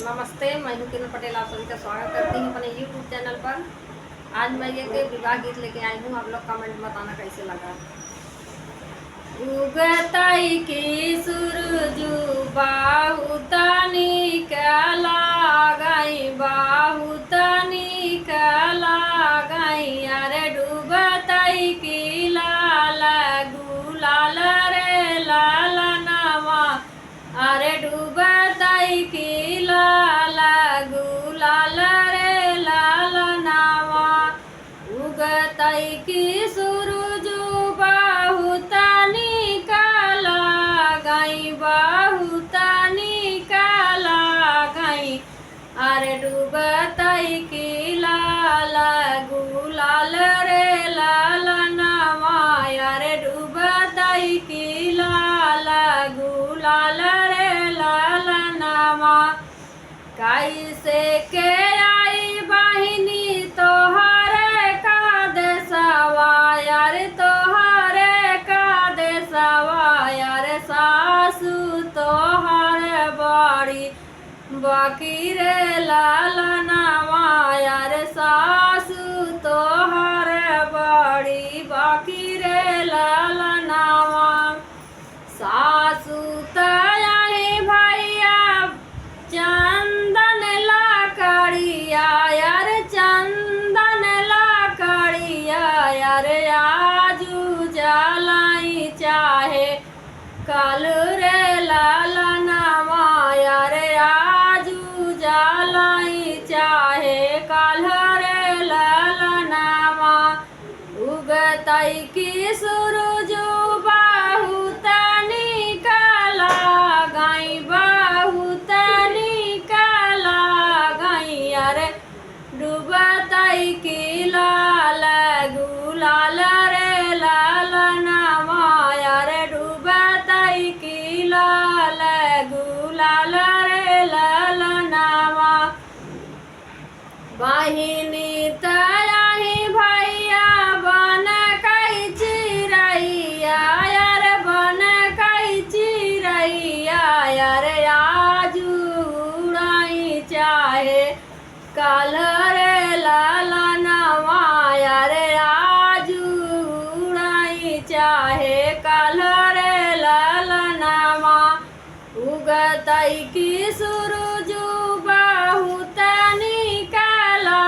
नमस्ते, मैं हूँ किरण पटेल। आप सभी का स्वागत करती हूँ अपने YouTube चैनल पर। आज मैं एक विवाह गीत लेके आई हूँ। आप लोग कमेंट में बताना कैसे लगा। उगताई की सूरजू बाहुतनी कला गई, बाहुतनी कला गई। अरे डूबताई की लाल गुलाल रे लाल नवा। अरे डूबताई की लाल गुलाल रे लाल नवा। उगताई की सूरजू बाहुतनी कला गई, बाहुतनी कला गई। अरे डूबताई की लाल गुलाल रे लाल नवा। अरे डूबताई की लाल गुलाल रे लाल नवा। कैसे के आई बहिनी तोहरे का देसवा। यार तोहरे का देसवा। यार सासू तोहरे बड़ी बाकी रे लाल नवा। यार सासू तोहरे बड़ी बाकी रे लाल नवा। सासू तयाही भैया चंदन ला कड़िया। यार चंदन ला कड़िया। यार आजू जलाई चाहे कल रे लाल नवा। यार आजू जलाई चाहे कल रे लाल नवा। उगताई की सूरजू बाहुतनी कला गई, बाहुतनी कला गई। अरे डूबताई की लाल गुलाल रे लाल नवा। अरे डूबताई की लाल गुलाल रे लाल नवा। बहिनी तयाही भैया बन कई चिरैया। यार बन कई चिरैया। यार आजू उड़ाई चाहे कल रे लाल नवा। यार आजू उड़ाई चाहे कल रे लाल नवा। उगताई की सूरजू बाहुतनी कला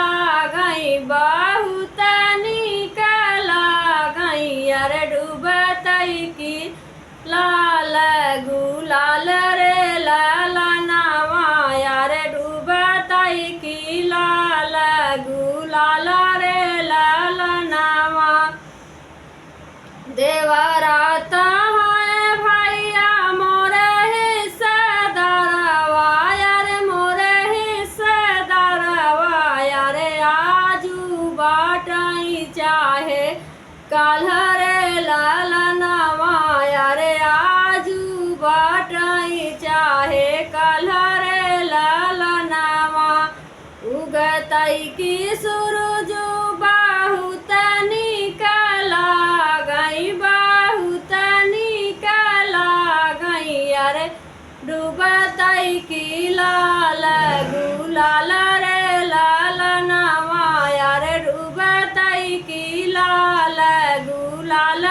गई, बाहुतनी कला गई। अरे डूबताई की लाल गुलाल रे लाल नवा। यार डूबताई की लाल गुलाल रे लाल नवा। देवराता है भैया मोरे हिस्सेदारवा। यार मोरे हिस्सेदारवा। यार आजू बाटाई चाहे कल रे लाल नवा। यार आजू बाटाई चाहे कल रे लाल नवा। उगताई की सूरजू बाहुतनी कला गई, बाहुतनी कला गई। अरे डूबताई की लाल गुलाल रे लाल नवा। यार डूबताई की लाल गुलाल